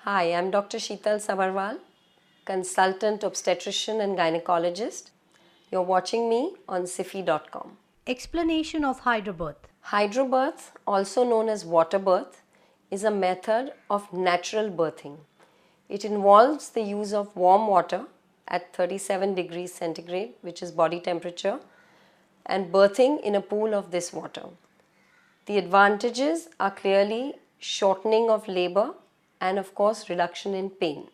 Hi, I'm Dr. Sheetal Sabharwal, consultant obstetrician and gynecologist. You're watching me on Sify.com. Explanation of hydrobirth. Hydrobirth, also known as water birth, is a method of natural birthing. It involves the use of warm water at 37 degrees centigrade, which is body temperature, and birthing in a pool of this water. The advantages are clearly shortening of labor and of course reduction in pain.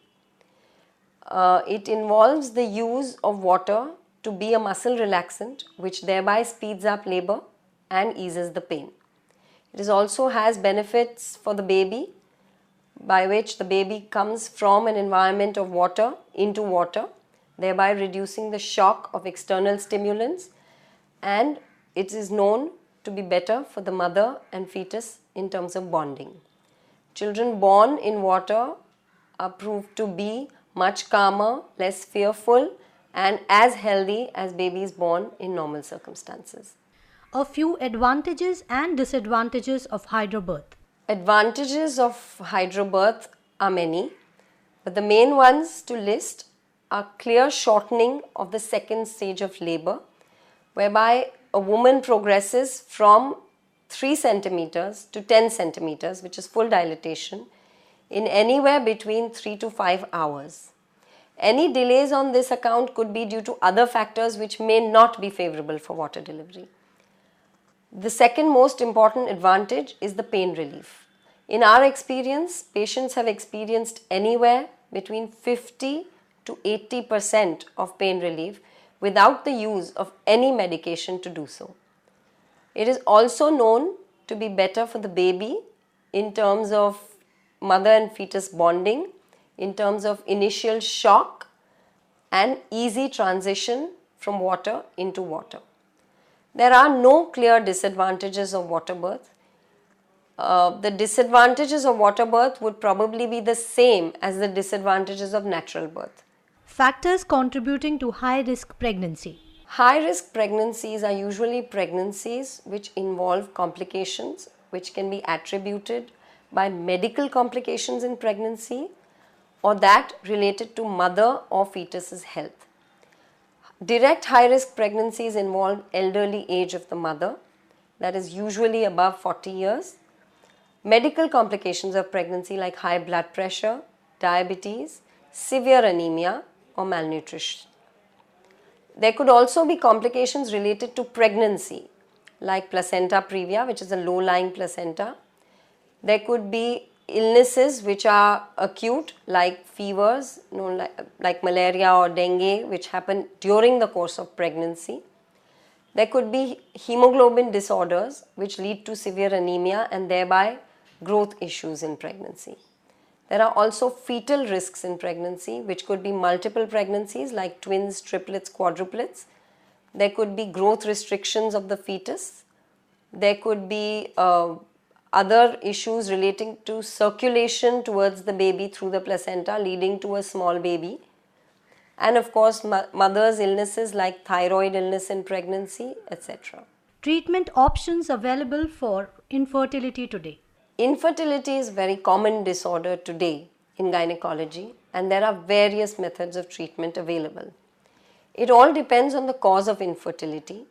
It involves the use of water to be a muscle relaxant, which thereby speeds up labor and eases the pain. It also has benefits for the baby, by which the baby comes from an environment of water into water, thereby reducing the shock of external stimulants, and it is known to be better for the mother and fetus in terms of bonding. Children born in water are proved to be much calmer, less fearful, and as healthy as babies born in normal circumstances. A few advantages and disadvantages of hydrobirth. Advantages of hydrobirth are many, but the main ones to list are clear shortening of the second stage of labor, whereby a woman progresses from 3 centimeters to 10 centimeters, which is full dilatation, in anywhere between 3 to 5 hours. Any delays on this account could be due to other factors which may not be favorable for water delivery. The second most important advantage is the pain relief. In our experience, patients have experienced anywhere between 50 to 80% of pain relief without the use of any medication to do so. It is also known to be better for the baby in terms of mother and fetus bonding, in terms of initial shock and easy transition from water into water. There are no clear disadvantages of water birth. The disadvantages of water birth would probably be the same as the disadvantages of natural birth. Factors contributing to high-risk pregnancy. High-risk pregnancies are usually pregnancies which involve complications which can be attributed by medical complications in pregnancy or that related to mother or fetus's health. Direct high-risk pregnancies involve elderly age of the mother, that is usually above 40 years. Medical complications of pregnancy like high blood pressure, diabetes, severe anemia or malnutrition. There could also be complications related to pregnancy like placenta previa, which is a low-lying placenta. There could be illnesses which are acute like fevers, like malaria or dengue, which happen during the course of pregnancy. There could be hemoglobin disorders which lead to severe anemia and thereby growth issues in pregnancy. There are also fetal risks in pregnancy, which could be multiple pregnancies like twins, triplets, quadruplets. There could be growth restrictions of the fetus. There could be other issues relating to circulation towards the baby through the placenta, leading to a small baby. And of course, mother's illnesses like thyroid illness in pregnancy, etc. Treatment options available for infertility today. Infertility is a very common disorder today in gynecology, and there are various methods of treatment available. It all depends on the cause of infertility.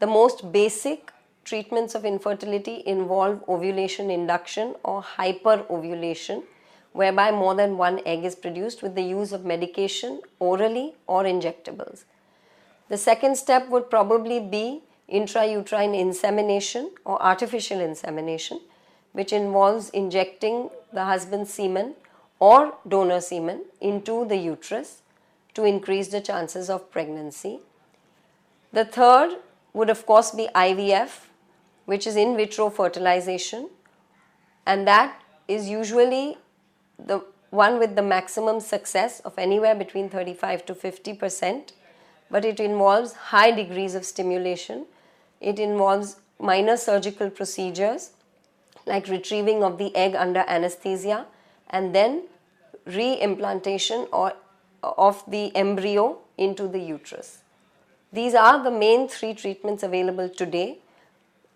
The most basic treatments of infertility involve ovulation induction or hyperovulation, whereby more than one egg is produced with the use of medication orally or injectables. The second step would probably be intrauterine insemination or artificial insemination, which involves injecting the husband's semen or donor semen into the uterus to increase the chances of pregnancy. The third would of course be IVF, which is in vitro fertilization, and that is usually the one with the maximum success of anywhere between 35 to 50%, but it involves high degrees of stimulation. It involves minor surgical procedures like retrieving of the egg under anesthesia and then re-implantation of the embryo into the uterus. These are the main 3 treatments available today.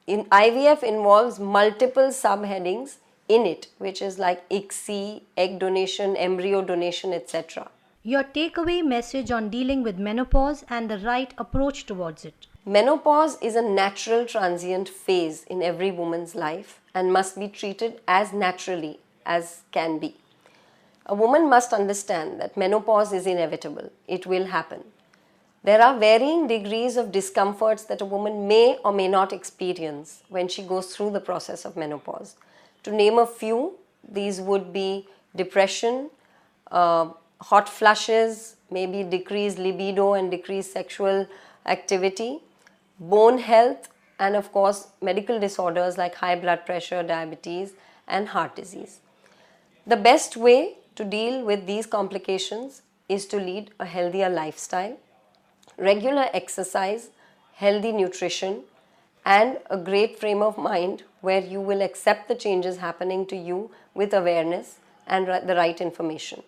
IVF involves multiple subheadings in it, which is like ICSI, egg donation, embryo donation, etc. Your takeaway message on dealing with menopause and the right approach towards it. Menopause is a natural transient phase in every woman's life and must be treated as naturally as can be. A woman must understand that menopause is inevitable. It will happen. There are varying degrees of discomforts that a woman may or may not experience when she goes through the process of menopause. To name a few, these would be depression, hot flushes, maybe decreased libido and decreased sexual activity, bone health, and of course medical disorders like high blood pressure, diabetes, and heart disease. The best way to deal with these complications is to lead a healthier lifestyle, regular exercise, healthy nutrition, and a great frame of mind where you will accept the changes happening to you with awareness and the right information.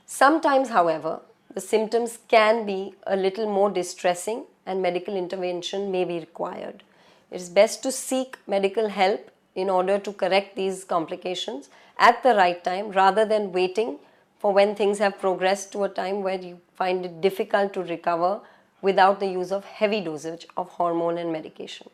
Sometimes, however, the symptoms can be a little more distressing and medical intervention may be required. It is best to seek medical help in order to correct these complications at the right time rather than waiting for when things have progressed to a time where you find it difficult to recover without the use of heavy dosage of hormone and medication.